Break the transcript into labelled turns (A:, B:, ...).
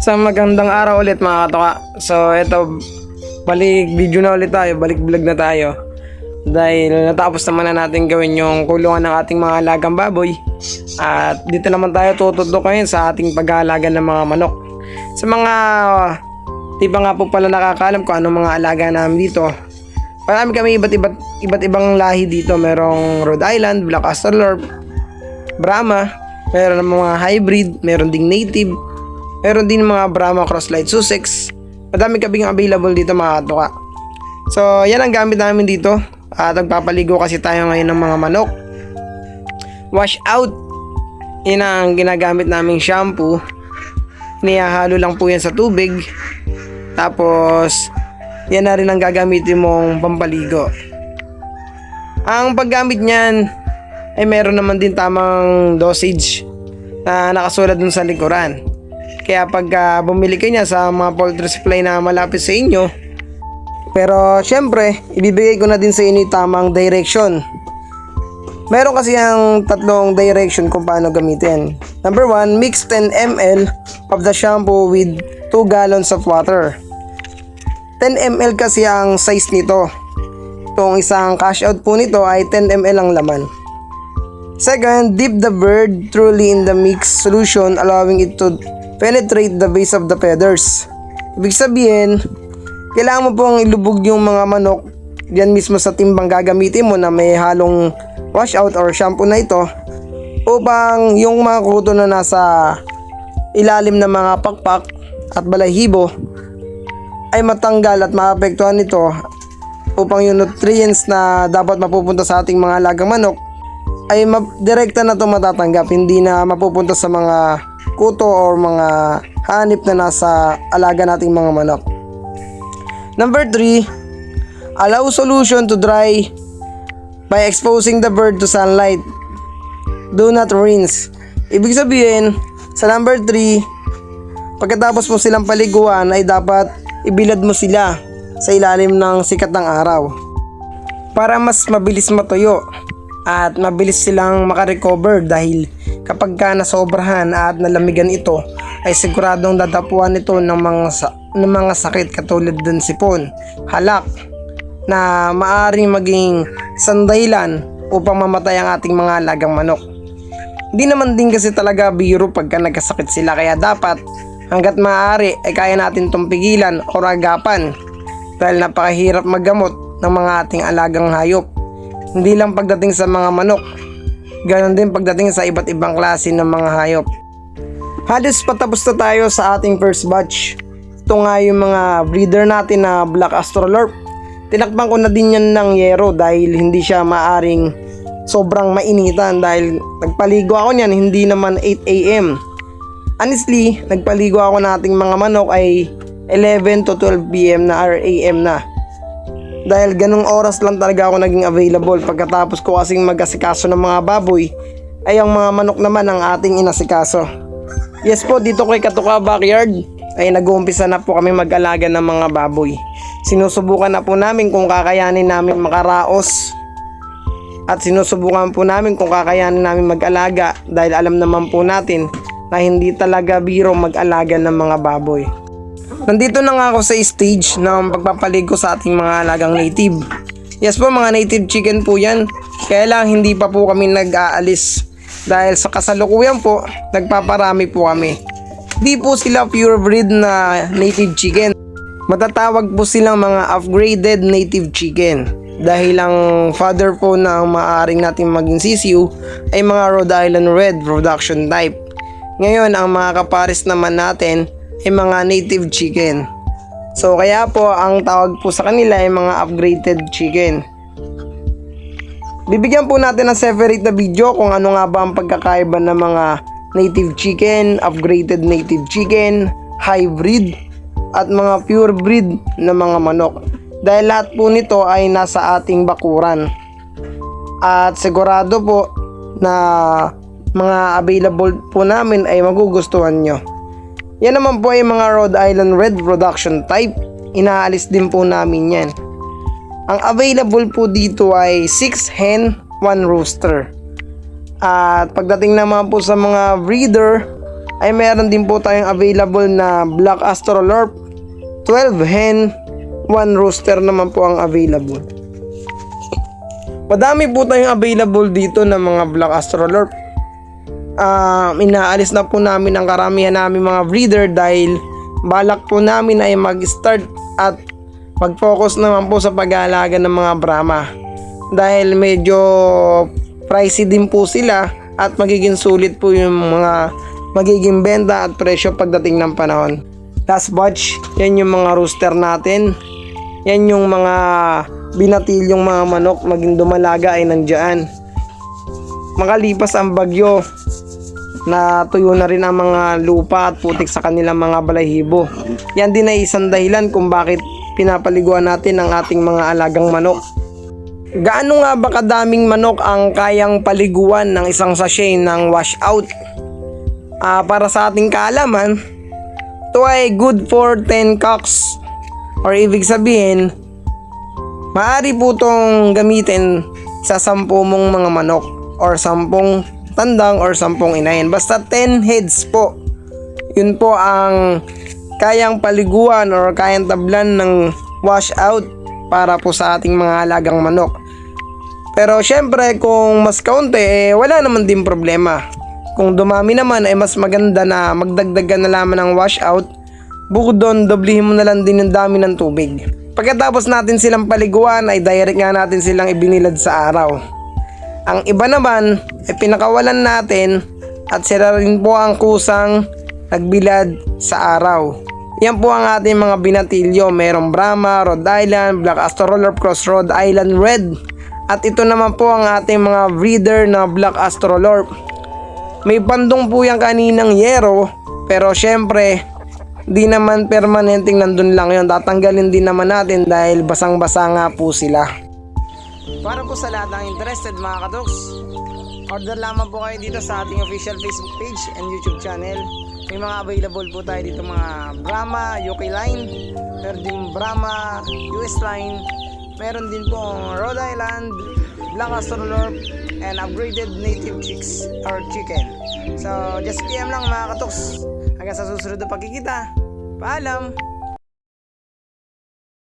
A: Isang magandang araw ulit mga katoka. So ito, balik video na ulit tayo, balik vlog na tayo. Dahil natapos naman na natin gawin yung kulungan ng ating mga alagang baboy. At dito naman tayo tututok ngayon sa ating pag-aalaga ng mga manok. Sa mga di pa nga po pala nakakaalam kung anong mga alaga namin dito. Marami kami iba't ibang lahi dito. Merong Rhode Island, Black Australorp, Brahma, meron ng mga hybrid, meron ding native, meron din mga Brahma Cross Light Sussex. Madami kaming available dito mga katoka. So yan ang gamit namin dito. At nagpapaligo kasi tayo ngayon ng mga manok. Wash out, yan ang ginagamit naming shampoo. Niyahalo lang po yan sa tubig. Tapos yan na rin ang gagamitin mong pampaligo. Ang paggamit niyan ay meron naman din tamang dosage na nakasulat dun sa likuran. Kaya pag bumili ka niya sa mga poultry supply na malapit sa inyo, pero syempre ibibigay ko na din sa inyo tamang direction. Meron kasi ang tatlong direction kung paano gamitin. Number 1, mix 10 ml of the shampoo with 2 gallons of water. 10 ml kasi ang size nito. Itong isang cash out po nito ay 10 ml ang laman. Second, dip the bird thoroughly in the mixed solution, allowing it to penetrate the base of the feathers. Ibig sabihin, kailangan mo pong ilubog yung mga manok diyan mismo sa timbang gagamitin mo na may halong washout or shampoo na ito, upang yung mga kuto na nasa ilalim ng mga pakpak at balahibo ay matanggal at maapektuhan nito, upang yung nutrients na dapat mapupunta sa ating mga alagang manok ay direkta na ito matatanggap, hindi na mapupunta sa mga kuto or mga hanip na nasa alaga nating mga manok. Number 3, allow solution to dry by exposing the bird to sunlight. Do not rinse. Ibig sabihin, sa number 3, pagkatapos mo silang paliguan ay dapat ibilad mo sila sa ilalim ng sikat ng araw para mas mabilis matuyo at mabilis silang makarecover, dahil kapag ka nasobrahan at nalamigan ito ay siguradong dadapuan ito ng mga sakit katulad ng sipon, halak, na maaring maging sandahilan upang mamatay ang ating mga alagang manok. Hindi naman din kasi talaga biro pagka nagkasakit sila, kaya dapat hanggat maaari ay kaya natin itong pigilan o agapan, dahil napakahirap maggamot ng mga ating alagang hayop. Hindi lang pagdating sa mga manok, ganon din pagdating sa iba't ibang klase ng mga hayop. Halos patapos na tayo sa ating first batch. Ito nga yung mga breeder natin na Black Australorp. Tinakpan ko na din yan ng yero dahil hindi siya maaring sobrang mainitan, dahil nagpaligo ako niyan hindi naman 8 AM. Honestly, nagpaligo ako ng ating mga manok ay 11 to 12 PM na or AM na. Dahil ganung oras lang talaga ako naging available. Pagkatapos ko kasing mag-asikaso ng mga baboy, ay ang mga manok naman ang ating inasikaso. Yes po, dito kay Katoka Backyard ay nag-uumpisa na po kami mag-alaga ng mga baboy. Sinusubukan na po namin kung kakayanin namin makaraos, at sinusubukan po namin kung kakayanin namin mag-alaga, dahil alam naman po natin na hindi talaga biro mag-alaga ng mga baboy. Nandito na nga ako sa stage ng pagpapaligo sa ating mga alagang native. Yes po, mga native chicken po yan. Kaya lang hindi pa po kami nag-aalis, dahil sa kasalukuyan po nagpaparami po kami. Di po sila pure breed na native chicken. Matatawag po silang mga upgraded native chicken, dahil ang father po na maaaring natin maging sisiu ay mga Rhode Island Red production type. Ngayon ang mga kapares naman natin ay mga native chicken. So kaya po ang tawag po sa kanila ay mga upgraded chicken. Bibigyan po natin ng separate na video kung ano nga ba ang pagkakaiba ng mga native chicken, upgraded native chicken, hybrid, at mga pure breed na mga manok. Dahil lahat po nito ay nasa ating bakuran. At sigurado po na mga available po namin ay magugustuhan nyo. Yan naman po ay mga Rhode Island Red production type. Inaalis din po namin yan. Ang available po dito ay 6 hen, 1 rooster. At pagdating naman po sa mga breeder, ay meron din po tayong available na Black Astrolorp 12 hen, 1 rooster naman po ang available. Madami po tayong available dito ng mga Black Astrolorp. Inaalis na po namin ang karamihan namin mga breeder dahil balak po namin ay mag-start at mag-focus naman po sa pag-aalaga ng mga Brahma. Dahil medyo pricey din po sila at magiging sulit po yung mga magiging benta at presyo pagdating ng panahon. Last batch, yan yung mga rooster natin. Yan yung mga binatilyong mga manok maging dumalaga ay nandyan. Makalipas ang bagyo, na tuyo na rin ang mga lupa at putik sa kanilang mga balahibo. Yan din ay isang dahilan kung bakit pinapaliguan natin ang ating mga alagang manok. Gaano nga ba kadaming manok ang kayang paliguan ng isang sachet ng washout? Para sa ating kaalaman, ito ay good for 10 cocks, or ibig sabihin, maaari po itong gamitin sa 10 mong mga manok or 10 tandang or 10 inahin. Basta 10 heads po. Yun po ang kayang paliguan or kayang tablan ng washout para po sa ating mga alagang manok. Pero syempre kung mas kaunti, wala naman din problema. Kung dumami naman ay mas maganda na magdagdag ka na lamang ng washout. Bukod doon, doblihin mo na lang din yung dami ng tubig. Pagkatapos natin silang paliguan ay direct nga natin silang ibinilad sa araw. Ang iba naman ay pinakawalan natin at sila rin po ang kusang nagbilad sa araw. Yan po ang ating mga binatilyo. Merong Brahma, Rhode Island, Black Astrolorp Cross Rhode Island Red. At ito naman po ang ating mga breeder na Black Astrolorp. May bandong po yan kaninang yero, pero syempre di naman permanenteng nandun lang yun. Tatanggalin din naman natin dahil basang-basa nga po sila. Para po sa lahat ng interested mga katoks, order lamang po kayo dito sa ating official Facebook page and YouTube channel. May mga available po tayo dito mga Brahma UK line, meron din Brahma US line, meron din po Rhode Island, Black Astrolorp, and upgraded native chicks or chicken. So just PM lang mga katoks. Hanggang sa susunod na pagkikita. Paalam!